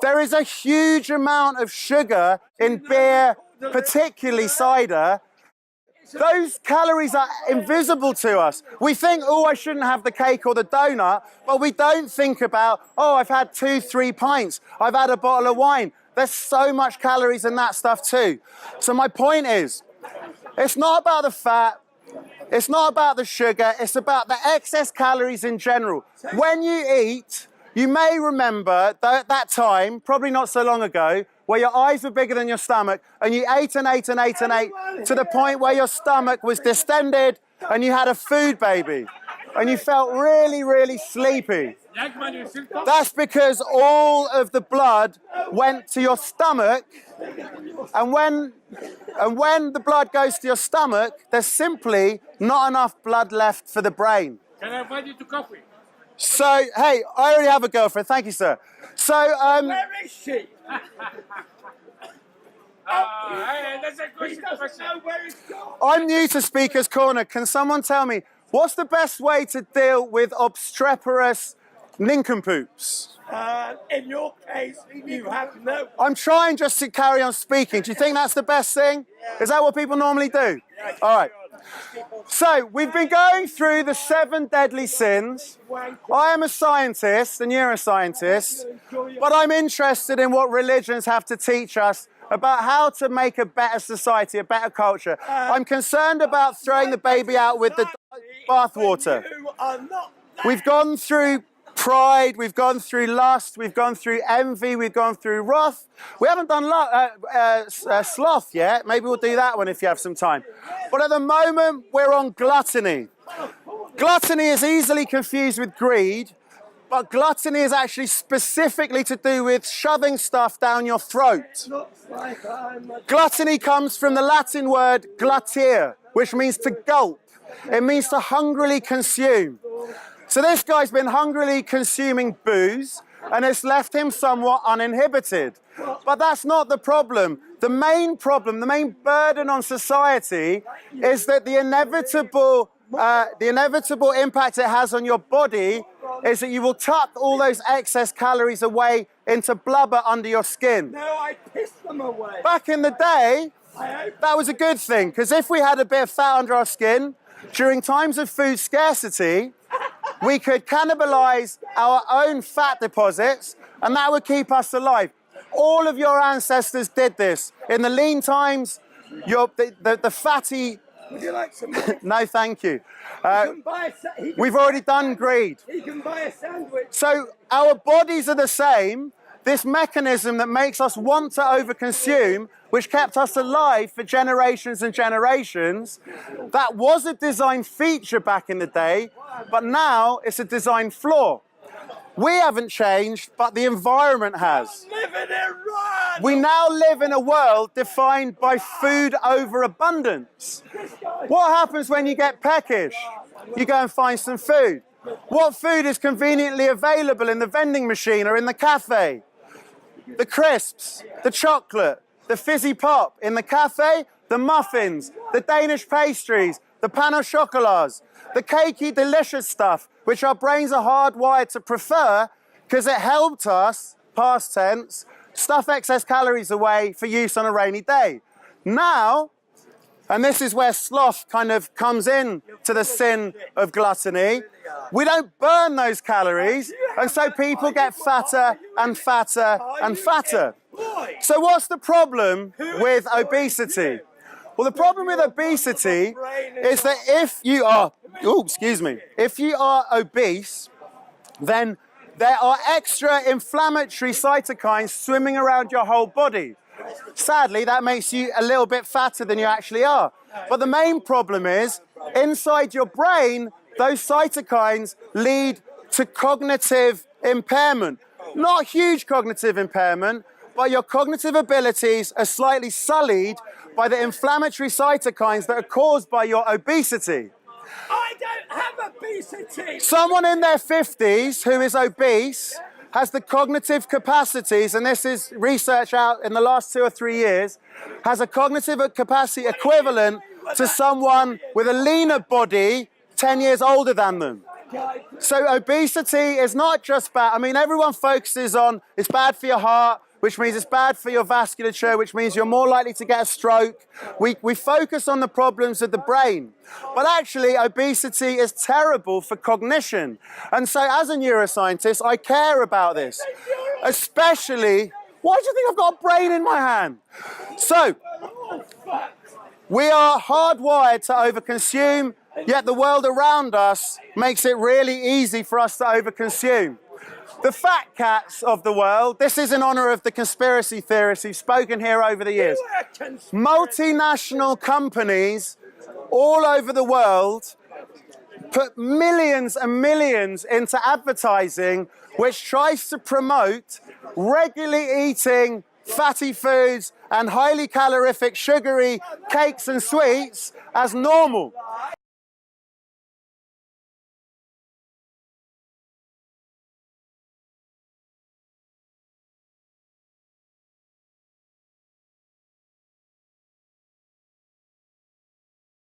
There is a huge amount of sugar in beer, particularly cider. Those calories are invisible to us. We think, oh, I shouldn't have the cake or the donut, but we don't think about, oh, I've had 2-3 pints. I've had a bottle of wine. There's so much calories in that stuff too. So my point is, it's not about the fat. It's not about the sugar. It's about the excess calories in general. When you eat, you may remember that time, probably not so long ago, where your eyes were bigger than your stomach, and you ate and ate and ate and ate to the point where your stomach was distended and you had a food baby and you felt really, really sleepy. That's because all of the blood went to your stomach, and when the blood goes to your stomach, there's simply not enough blood left for the brain. Can I invite you to coffee? So, hey, I already have a girlfriend. Thank you, sir. So, where is she? Hey, that's a question. I'm new to Speaker's Corner. Can someone tell me, what's the best way to deal with obstreperous nincompoops? In your case, you have no... I'm trying just to carry on speaking. Do you think that's the best thing? Is that what people normally do? All right. So, we've been going through the 7 deadly sins. I am a scientist, a neuroscientist, but I'm interested in what religions have to teach us about how to make a better society, a better culture. I'm concerned about throwing the baby out with the bathwater. We've gone through pride, we've gone through lust, we've gone through envy, we've gone through wrath. We haven't done sloth yet. Maybe we'll do that one if you have some time. But at the moment, we're on gluttony. Gluttony is easily confused with greed, but gluttony is actually specifically to do with shoving stuff down your throat. Gluttony comes from the Latin word gluttere, which means to gulp. It means to hungrily consume. So this guy's been hungrily consuming booze, and it's left him somewhat uninhibited. But that's not the problem. The main problem, the main burden on society is that the inevitable impact it has on your body is that you will tuck all those excess calories away into blubber under your skin. No, I pissed them away. Back in the day, that was a good thing, because if we had a bit of fat under our skin, during times of food scarcity, we could cannibalize our own fat deposits, and that would keep us alive. All of your ancestors did this. In the lean times, the fatty... Would you like some? No, thank you. We've already done greed. He can buy a sandwich. So our bodies are the same. This mechanism that makes us want to overconsume, which kept us alive for generations and generations, that was a design feature back in the day, but now it's a design flaw. We haven't changed, but the environment has. We now live in a world defined by food overabundance. What happens when you get peckish? You go and find some food. What food is conveniently available in the vending machine or in the cafe? The crisps, the chocolate, the fizzy pop. In the cafe, the muffins, the Danish pastries, the pain au chocolats, the cakey, delicious stuff, which our brains are hardwired to prefer because it helped us, past tense, stuff excess calories away for use on a rainy day. Now, and this is where sloth kind of comes in to the sin of gluttony, we don't burn those calories, and so people get fatter and fatter and fatter. So what's the problem with obesity? Well, the problem with obesity is that if you are, if you are obese, then there are extra inflammatory cytokines swimming around your whole body. Sadly, that makes you a little bit fatter than you actually are. But the main problem is, inside your brain, those cytokines lead to cognitive impairment. Not huge cognitive impairment, but your cognitive abilities are slightly sullied by the inflammatory cytokines that are caused by your obesity. I don't have obesity! Someone in their 50s who is obese has the cognitive capacities, and this is research out in the last 2 or 3 years, has a cognitive capacity equivalent to someone with a leaner body 10 years older than them. So obesity is not just bad. I mean, everyone focuses on it's bad for your heart, which means it's bad for your vasculature, which means you're more likely to get a stroke. We focus on the problems of the brain. But actually, obesity is terrible for cognition. And so as a neuroscientist, I care about this. Especially, why do you think I've got a brain in my hand? So, we are hardwired to overconsume, yet the world around us makes it really easy for us to overconsume. The fat cats of the world, this is in honor of the conspiracy theorists who've spoken here over the years. Multinational companies all over the world put millions and millions into advertising which tries to promote regularly eating fatty foods and highly calorific, sugary cakes and sweets as normal.